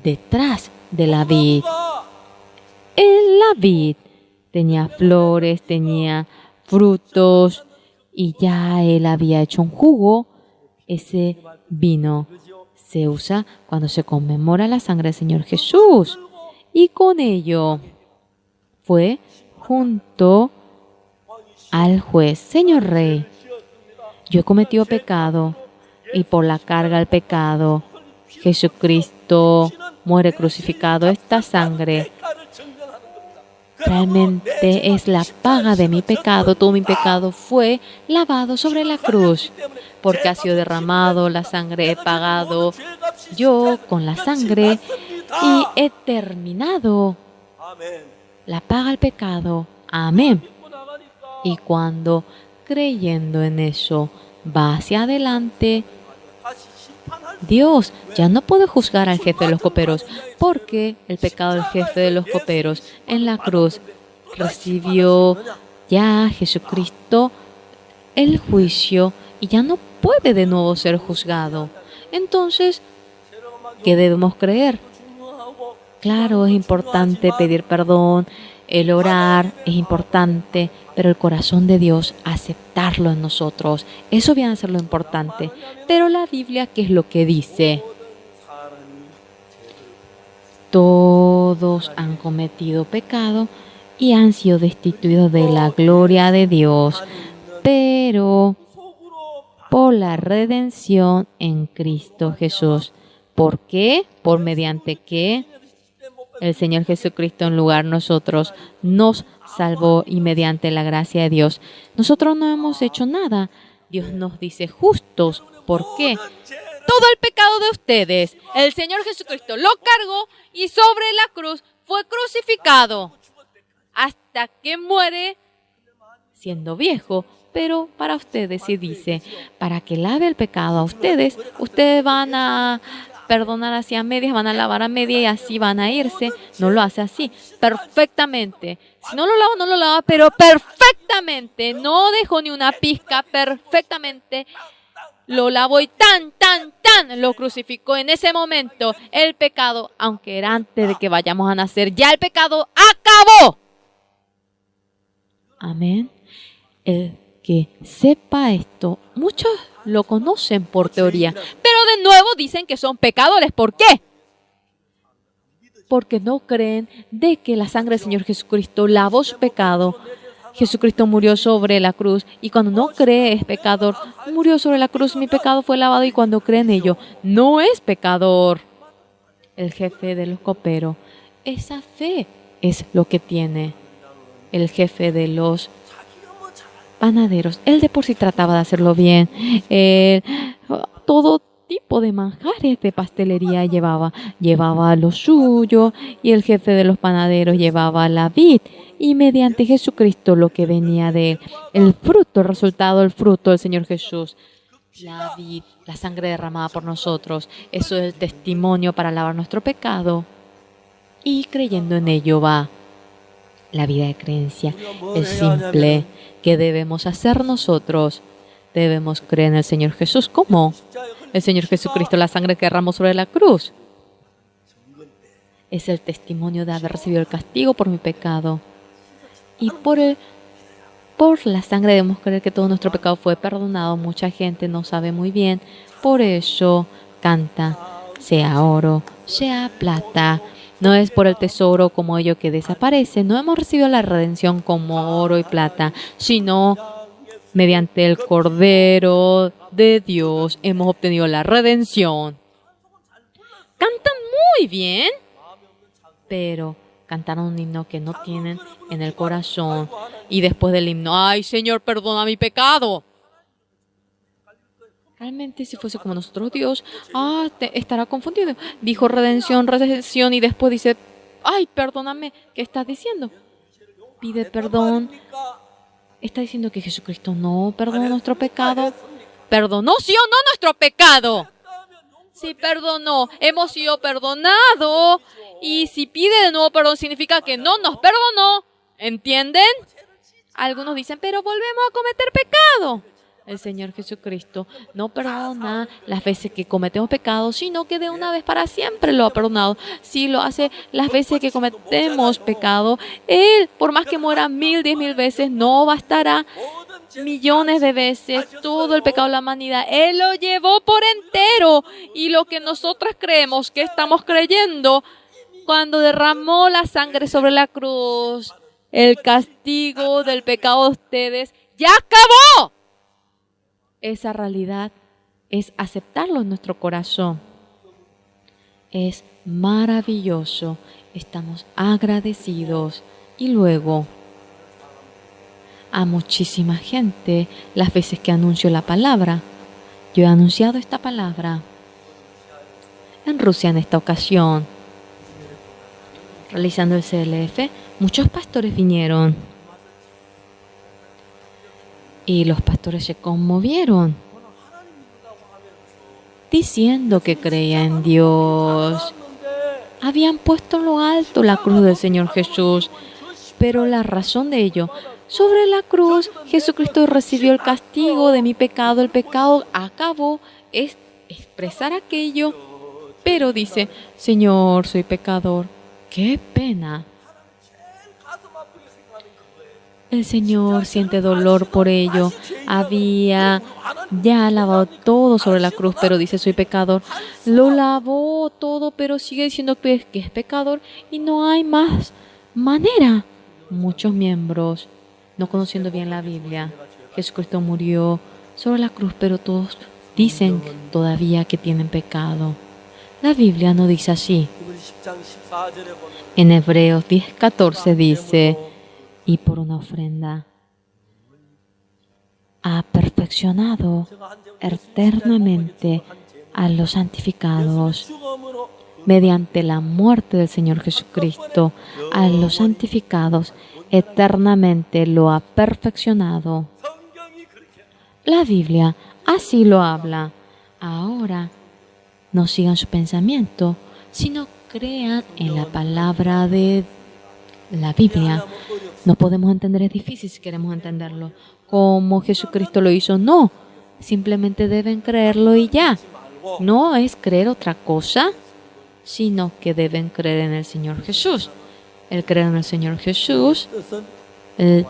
detrás de la vid. La vid tenía flores, tenía frutos, y ya él había hecho un jugo. Ese vino se usa cuando se conmemora la sangre del Señor Jesús. Y con ello fue junto al juez: Señor Rey, yo he cometido pecado, y por la carga del pecado Jesucristo muere crucificado. Esta sangre realmente es la paga de mi pecado. Todo mi pecado fue lavado sobre la cruz, porque ha sido derramado la sangre. He pagado yo con la sangre y he terminado la paga del pecado. Amén. Y cuando, creyendo en eso, va hacia adelante, Dios ya no puede juzgar al jefe de los coperos, porque el pecado del jefe de los coperos en la cruz recibió ya Jesucristo el juicio, y ya no puede de nuevo ser juzgado. Entonces, ¿qué debemos creer? Claro, es importante pedir perdón, el orar es importante, pero el corazón de Dios, aceptarlo en nosotros, eso viene a ser lo importante. Pero la Biblia, ¿qué es lo que dice? Todos han cometido pecado y han sido destituidos de la gloria de Dios, pero por la redención en Cristo Jesús. ¿Por qué? ¿Por mediante qué? El Señor Jesucristo en lugar de nosotros nos salvó, y mediante la gracia de Dios. Nosotros no hemos hecho nada. Dios nos dice justos. ¿Por qué? Todo el pecado de ustedes, el Señor Jesucristo lo cargó, y sobre la cruz fue crucificado hasta que muere siendo viejo. Pero para ustedes, sí dice, para que lave el pecado a ustedes, ustedes van a perdonar así a medias, van a lavar a media, y así van a irse. No lo hace así, perfectamente. Si no lo lava, pero perfectamente. No dejó ni una pizca, perfectamente. Lo lavó y tan, lo crucificó en ese momento. El pecado, aunque era antes de que vayamos a nacer, ya el pecado acabó. Amén. El que sepa esto, muchos lo conocen por teoría, pero de nuevo dicen que son pecadores. ¿Por qué? Porque no creen de que la sangre del Señor Jesucristo lavó su pecado. Jesucristo murió sobre la cruz, y cuando no cree es pecador. Murió sobre la cruz, mi pecado fue lavado, y cuando cree en ello, no es pecador. El jefe de los coperos, esa fe es lo que tiene. El jefe de los panaderos, él de por sí trataba de hacerlo bien. Todo tipo de manjares de pastelería llevaba. Llevaba lo suyo y el jefe de los panaderos llevaba la vid y mediante Jesucristo lo que venía de él. El fruto, el resultado, el fruto del Señor Jesús. La vid, la sangre derramada por nosotros. Eso es el testimonio para lavar nuestro pecado. Y creyendo en ello va la vida de creencia. Es simple que debemos hacer nosotros. Debemos creer en el Señor Jesús. ¿Cómo? El Señor Jesucristo, la sangre que derramó sobre la cruz. Es el testimonio de haber recibido el castigo por mi pecado. Y por la sangre debemos creer que todo nuestro pecado fue perdonado. Mucha gente no sabe muy bien. Por eso canta, sea oro, sea plata. No es por el tesoro como ello que desaparece. No hemos recibido la redención como oro y plata, sino mediante el Cordero de Dios hemos obtenido la redención. Cantan muy bien, pero cantaron un himno que no tienen en el corazón. Y después del himno, ¡ay, Señor, perdona mi pecado! Realmente si fuese como nosotros, Dios, estará confundido. Dijo redención, redención, y después dice, ¡ay, perdóname! ¿Qué estás diciendo? Pide perdón. Está diciendo que Jesucristo no perdonó nuestro pecado. ¿Perdonó sí o no nuestro pecado? Sí, perdonó. Hemos sido perdonados. Y si pide de nuevo perdón significa que no nos perdonó. ¿Entienden? Algunos dicen, pero volvemos a cometer pecado. El Señor Jesucristo no perdona las veces que cometemos pecado, sino que de una vez para siempre lo ha perdonado. Si lo hace las veces que cometemos pecado, Él, por más que muera 1000, 10,000 veces, no bastará. Millones de veces, todo el pecado de la humanidad, Él lo llevó por entero. Y lo que nosotros creemos que estamos creyendo, cuando derramó la sangre sobre la cruz, el castigo del pecado de ustedes ya acabó. Esa realidad es aceptarlo en nuestro corazón. Es maravilloso. Estamos agradecidos. Y luego, a muchísima gente, las veces que anuncio la palabra, yo he anunciado esta palabra. En Rusia, en esta ocasión, realizando el CLF, muchos pastores vinieron. Y los pastores se conmovieron, diciendo que creía en Dios. Habían puesto en lo alto la cruz del Señor Jesús, pero la razón de ello, sobre la cruz, Jesucristo recibió el castigo de mi pecado. El pecado acabó, es expresar aquello, pero dice, Señor, soy pecador. ¡Qué pena! El Señor siente dolor por ello. Había ya lavado todo sobre la cruz, pero dice, soy pecador. Lo lavó todo, pero sigue diciendo que es pecador y no hay más manera. Muchos miembros, no conociendo bien la Biblia, Jesucristo murió sobre la cruz, pero todos dicen todavía que tienen pecado. La Biblia no dice así. En Hebreos 10:14 dice, y por una ofrenda ha perfeccionado eternamente a los santificados. Mediante la muerte del Señor Jesucristo, a los santificados eternamente lo ha perfeccionado. La Biblia así lo habla. Ahora, no sigan su pensamiento, sino crean en la palabra de la Biblia. No podemos entender, es difícil si queremos entenderlo. Como Jesucristo lo hizo, no. Simplemente deben creerlo y ya. No es creer otra cosa, sino que deben creer en el Señor Jesús. El creer en el Señor Jesús, el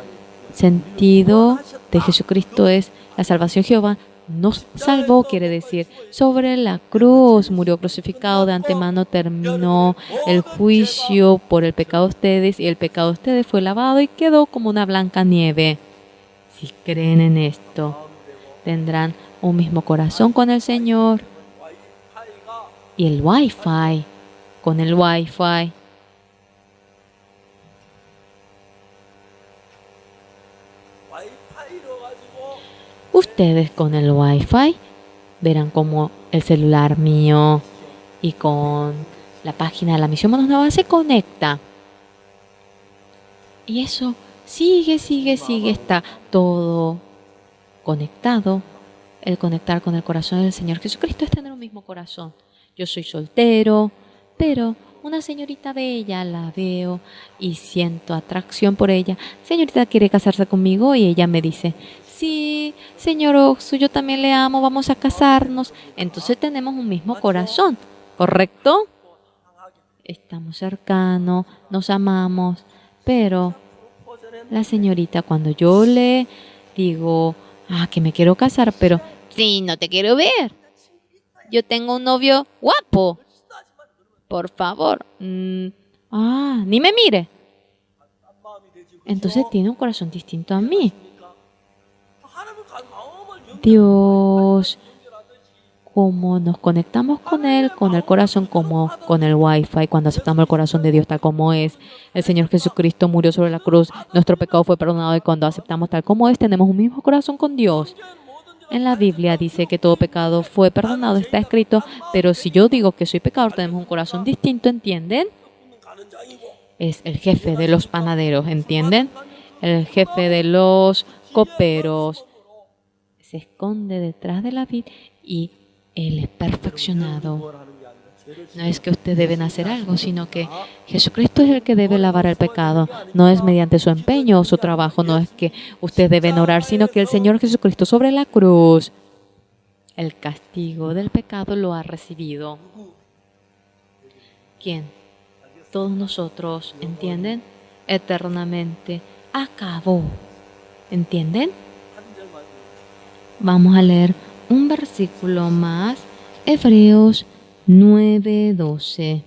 sentido de Jesucristo es la salvación. Jehová nos salvó, quiere decir, sobre la cruz, murió crucificado, de antemano terminó el juicio por el pecado de ustedes, y el pecado de ustedes fue lavado y quedó como una blanca nieve. Si creen en esto, tendrán un mismo corazón con el Señor. Y el Wi-Fi, con el Wi-Fi, ustedes con el Wi-Fi verán cómo el celular mío y con la página de la Misión Manos Nuevas se conecta. Y eso sigue, está todo conectado. El conectar con el corazón del Señor Jesucristo es tener un mismo corazón. Yo soy soltero, pero una señorita bella la veo y siento atracción por ella. Señorita quiere casarse conmigo y ella me dice, sí, señor Oxu, yo también le amo, vamos a casarnos. Entonces tenemos un mismo corazón, ¿correcto? Estamos cercanos, nos amamos, pero la señorita cuando yo le digo, que me quiero casar, pero sí, no te quiero ver. Yo tengo un novio guapo. Por favor. Ni me mire. Entonces tiene un corazón distinto a mí. Dios, como nos conectamos con Él, con el corazón como con el Wi-Fi, cuando aceptamos el corazón de Dios tal como es. El Señor Jesucristo murió sobre la cruz, nuestro pecado fue perdonado y cuando aceptamos tal como es, tenemos un mismo corazón con Dios. En la Biblia dice que todo pecado fue perdonado, está escrito, pero si yo digo que soy pecador, tenemos un corazón distinto, ¿entienden? Es el jefe de los panaderos, ¿entienden? El jefe de los coperos. Se esconde detrás de la vid y Él es perfeccionado. No es que ustedes deben hacer algo, sino que Jesucristo es el que debe lavar el pecado. No es mediante su empeño o su trabajo, no es que ustedes deben orar, sino que el Señor Jesucristo sobre la cruz, el castigo del pecado lo ha recibido. ¿Quién? Todos nosotros, ¿entienden? Eternamente acabó. ¿Entienden? Vamos a leer un versículo más, Hebreos 9:12.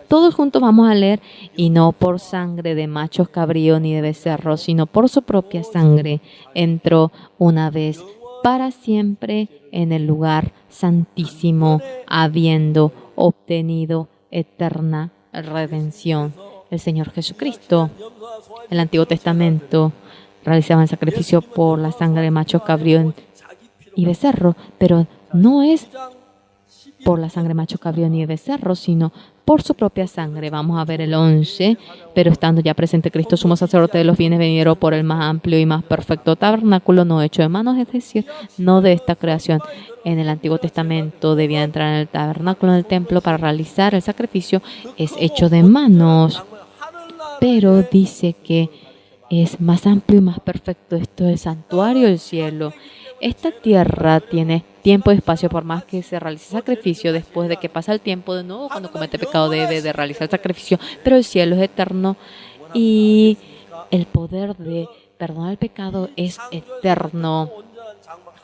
Todos juntos vamos a leer, y no por sangre de machos cabríos ni de becerros, sino por su propia sangre, entró una vez para siempre en el lugar santísimo, habiendo obtenido eterna redención. El Señor Jesucristo, el Antiguo Testamento, realizaban sacrificio por la sangre de machos cabríos y becerro, pero no es por la sangre macho cabrío ni de becerro, sino por su propia sangre. Vamos a ver el 11. Pero estando ya presente Cristo, sumo sacerdote de los bienes venidero por el más amplio y más perfecto tabernáculo, no hecho de manos, es decir, no de esta creación. En el Antiguo Testamento debía entrar en el tabernáculo del templo para realizar el sacrificio. Es hecho de manos, pero dice que es más amplio y más perfecto. Esto es el santuario del cielo. Esta tierra tiene tiempo y espacio, por más que se realice sacrificio. Después de que pasa el tiempo, de nuevo cuando comete pecado debe de realizar el sacrificio, pero el cielo es eterno y el poder de perdonar el pecado es eterno.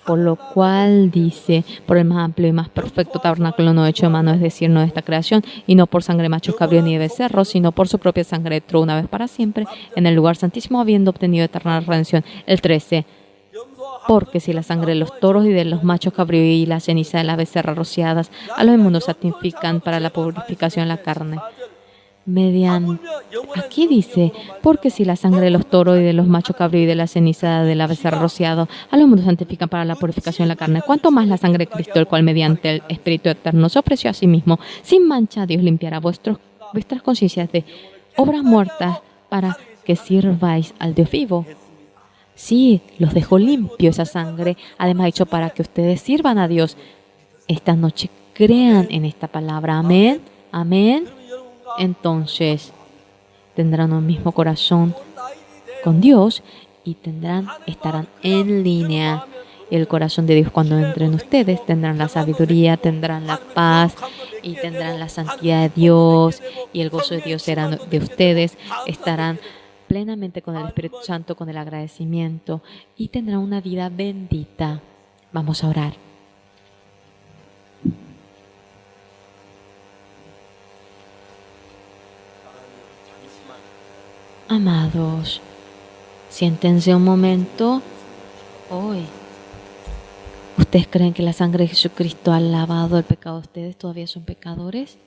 Por lo cual dice, por el más amplio y más perfecto tabernáculo no hecho de mano, es decir, no de esta creación, y no por sangre de machos cabríos ni de becerros, sino por su propia sangre entró una vez para siempre en el lugar santísimo, habiendo obtenido eterna redención. El 13. Porque si la sangre de los toros y de los machos cabríos y la ceniza de las becerras rociadas a los inmundos santifican para la purificación de la carne. Aquí dice, porque si la sangre de los toros y de los machos cabríos y de la ceniza de la becerra rociado a los inmundos santifican para la purificación de la carne, cuanto más la sangre de Cristo, el cual mediante el Espíritu Eterno se ofreció a sí mismo, sin mancha, Dios limpiará vuestras conciencias de obras muertas para que sirváis al Dios vivo. Sí, los dejó limpio esa sangre, además hecho para que ustedes sirvan a Dios. Esta noche crean en esta palabra. Amén, amén. Entonces tendrán un mismo corazón con Dios y estarán en línea. Y el corazón de Dios cuando entren ustedes tendrán la sabiduría, tendrán la paz y tendrán la santidad de Dios y el gozo de Dios será de ustedes. Estarán plenamente con el Espíritu Santo, con el agradecimiento y tendrán una vida bendita. Vamos a orar. Amados, siéntense un momento hoy. ¿Ustedes creen que la sangre de Jesucristo ha lavado el pecado de ustedes? ¿Todavía son pecadores?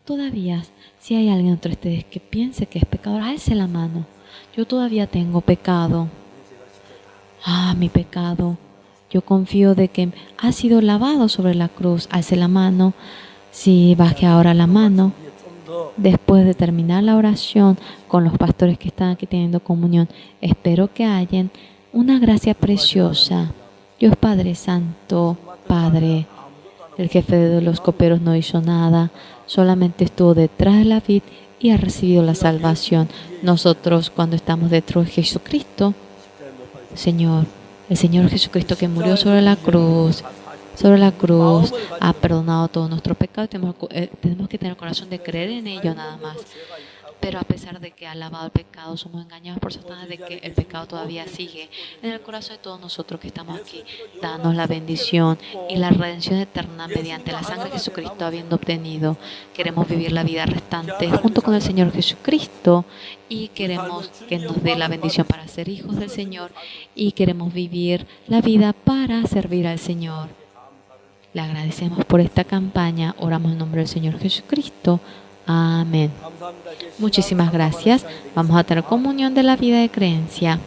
Todavía, si hay alguien entre ustedes que piense que es pecador, alce la mano. Yo todavía tengo pecado. Mi pecado Yo confío de que ha sido lavado sobre la cruz. Alce la mano. Si baje ahora la mano. Después de terminar la oración con los pastores que están aquí teniendo comunión, espero que hayan una gracia preciosa. Dios Padre Santo, Padre, el jefe de los coperos no hizo nada, solamente estuvo detrás de la vid y ha recibido la salvación. Nosotros, cuando estamos detrás de Jesucristo, Señor, el Señor Jesucristo que murió sobre la cruz, ha perdonado todos nuestros pecados. Tenemos que tener el corazón de creer en ello nada más. Pero a pesar de que ha lavado el pecado, somos engañados por Satanás de que el pecado todavía sigue en el corazón de todos nosotros que estamos aquí. Danos la bendición y la redención eterna mediante la sangre de Jesucristo habiendo obtenido. Queremos vivir la vida restante junto con el Señor Jesucristo y queremos que nos dé la bendición para ser hijos del Señor y queremos vivir la vida para servir al Señor. Le agradecemos por esta campaña. Oramos en nombre del Señor Jesucristo. Amén. Muchísimas gracias. Vamos a tener comunión de la vida de creencia.